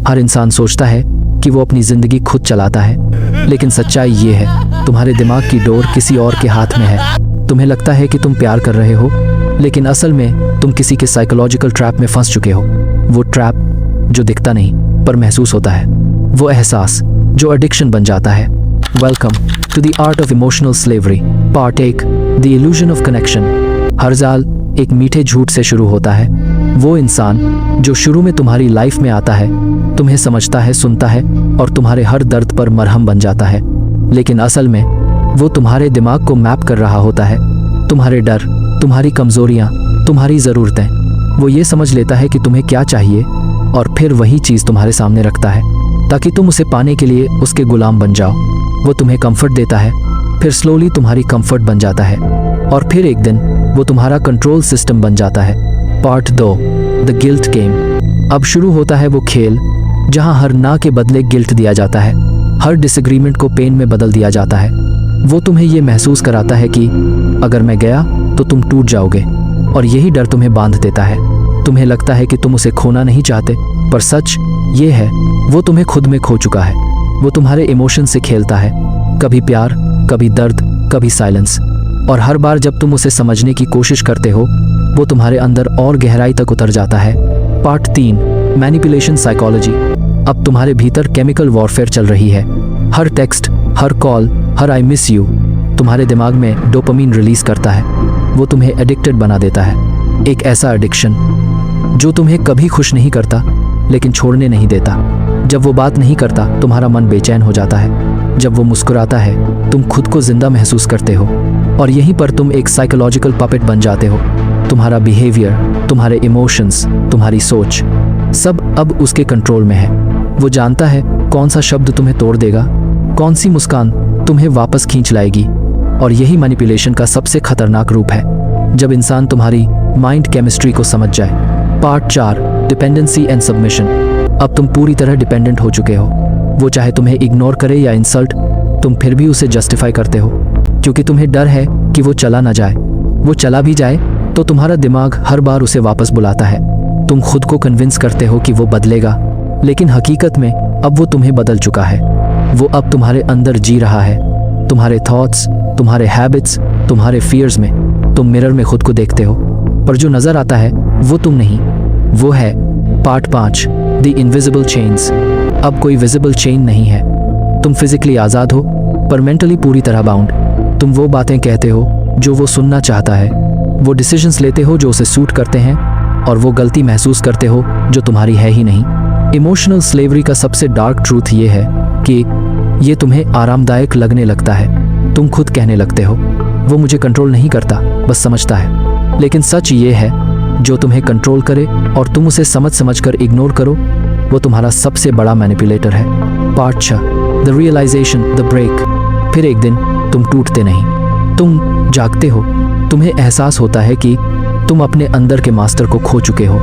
हर इंसान सोचता है कि वो अपनी ज़िंदगी खुद चलाता है, लेकिन सच्चाई ये है तुम्हारे दिमाग की डोर किसी और के हाथ में है। तुम्हें लगता है कि तुम प्यार कर रहे हो, लेकिन असल में तुम किसी के साइकोलॉजिकल ट्रैप में फंस चुके हो। वो ट्रैप जो दिखता नहीं पर महसूस होता है, वो एहसास जो एडिक्शन बन जाता है। Welcome to the art of emotional slavery, part 1, the illusion of connection. हर जाल एक मीठे झूठ से शुरू होता है। वो इंसान जो शुरू में तुम्हारी लाइफ में आता है, तुम्हें समझता है, सुनता है और तुम्हारे हर दर्द पर मरहम बन जाता है, लेकिन असल में वो तुम्हारे दिमाग को मैप कर रहा होता है। तुम्हारे डर, तुम्हारी कमजोरियां, तुम्हारी ज़रूरतें। वो ये समझ लेता है कि तुम्हें क्या चाहिए और फिर वही चीज़ तुम्हारे सामने रखता है ताकि तुम उसे पाने के लिए उसके गुलाम बन जाओ। वो तुम्हें कंफर्ट देता है, फिर स्लोली तुम्हारी कंफर्ट बन जाता है और फिर एक दिन वो तुम्हारा कंट्रोल सिस्टम बन जाता है। Part 2, the guilt game. अब शुरू होता है वो खेल जहां हर ना के बदले गिल्ट दिया जाता है, हर डिसएग्रीमेंट को पेन में बदल दिया जाता है। वो तुम्हें ये महसूस कराता है कि अगर मैं गया तो तुम टूट जाओगे, और यही डर तुम्हें बांध देता है। तुम्हें लगता है कि तुम उसे खोना नहीं चाहते, पर सच ये है वो तुम्हें खुद में खो चुका है। वो तुम्हारे इमोशन से खेलता है, कभी प्यार, कभी दर्द, कभी साइलेंस, और हर बार जब तुम उसे समझने की कोशिश करते हो वो तुम्हारे अंदर और गहराई तक उतर जाता है। Part 3, manipulation psychology. अब तुम्हारे भीतर केमिकल वॉरफेयर चल रही है। हर टेक्स्ट, हर कॉल, हर आई मिस यू तुम्हारे दिमाग में डोपामीन रिलीज करता है। वो तुम्हें एडिक्टेड बना देता है, एक ऐसा एडिक्शन जो तुम्हें कभी खुश नहीं करता लेकिन छोड़ने नहीं देता। जब वो बात नहीं करता तुम्हारा मन बेचैन हो जाता है, जब वो मुस्कुराता है तुम खुद को जिंदा महसूस करते हो, और यहीं पर तुम एक साइकोलॉजिकल पपेट बन जाते हो। तुम्हारा बिहेवियर, तुम्हारे इमोशंस, तुम्हारी सोच, सब अब उसके कंट्रोल में है। वो जानता है कौन सा शब्द तुम्हें तोड़ देगा, कौन सी मुस्कान तुम्हें वापस खींच लाएगी, और यही मैनिपुलेशन का सबसे खतरनाक रूप है, जब इंसान तुम्हारी माइंड केमिस्ट्री को समझ जाए। Part 4, dependency and submission. अब तुम पूरी तरह डिपेंडेंट हो चुके हो। वो चाहे तुम्हें इग्नोर करे या इंसल्ट, तुम फिर भी उसे जस्टिफाई करते हो, क्योंकि तुम्हें डर है कि वो चला ना जाए। वो चला भी जाए तो तुम्हारा दिमाग हर बार उसे वापस बुलाता है। तुम खुद को कन्विंस करते हो कि वो बदलेगा, लेकिन हकीकत में अब वो तुम्हें बदल चुका है। वो अब तुम्हारे अंदर जी रहा है, तुम्हारे थॉट्स, तुम्हारे हैबिट्स, तुम्हारे फियर्स में। तुम मिरर में खुद को देखते हो, पर जो नजर आता है वो तुम नहीं, वो है। Part 5, the invisible chains. अब कोई विजिबल चेन नहीं है। तुम फिजिकली आज़ाद हो पर मेंटली पूरी तरह बाउंड। तुम वो बातें कहते हो जो वो सुनना चाहता है, वो डिसीजंस लेते हो जो उसे सूट करते हैं, और वो गलती महसूस करते हो जो तुम्हारी है ही नहीं। इमोशनल स्लेवरी का सबसे डार्क ट्रूथ ये है कि ये तुम्हें आरामदायक लगने लगता है। तुम खुद कहने लगते हो वो मुझे कंट्रोल नहीं करता, बस समझता है। लेकिन सच ये है, जो तुम्हें कंट्रोल करे और तुम उसे समझ कर इग्नोर करो, वो तुम्हारा सबसे बड़ा मैनिपुलेटर है। Part 6, the realisation, the break. फिर एक दिन तुम टूटते नहीं, तुम जागते हो। तुम्हें एहसास होता है कि तुम अपने अंदर के मास्टर को खो चुके हो।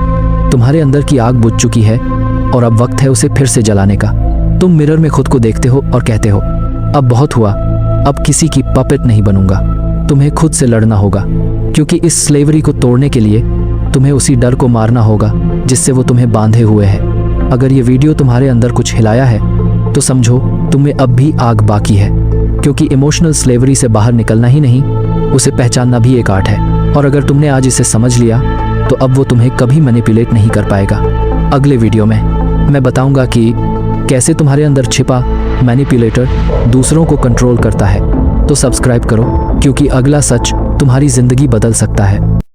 तुम्हारे अंदर की आग बुझ चुकी है और अब वक्त है उसे फिर से जलाने का। तुम मिरर में खुद को देखते हो और कहते हो अब बहुत हुआ, अब किसी की पपेट नहीं बनूंगा। तुम्हें खुद से लड़ना होगा, क्योंकि इस स्लेवरी को तोड़ने के लिए तुम्हें उसी डर को मारना होगा जिससे वो तुम्हें बांधे हुए है। अगर ये वीडियो तुम्हारे अंदर कुछ हिलाया है तो समझो तुम्हें अब भी आग बाकी है, क्योंकि इमोशनल स्लेवरी से बाहर निकलना ही नहीं, उसे पहचानना भी एक आर्ट है। और अगर तुमने आज इसे समझ लिया तो अब वो तुम्हें कभी मैनिपुलेट नहीं कर पाएगा। अगले वीडियो में मैं बताऊंगा कि कैसे तुम्हारे अंदर छिपा मैनिपुलेटर दूसरों को कंट्रोल करता है। तो सब्सक्राइब करो, क्योंकि अगला सच तुम्हारी जिंदगी बदल सकता है।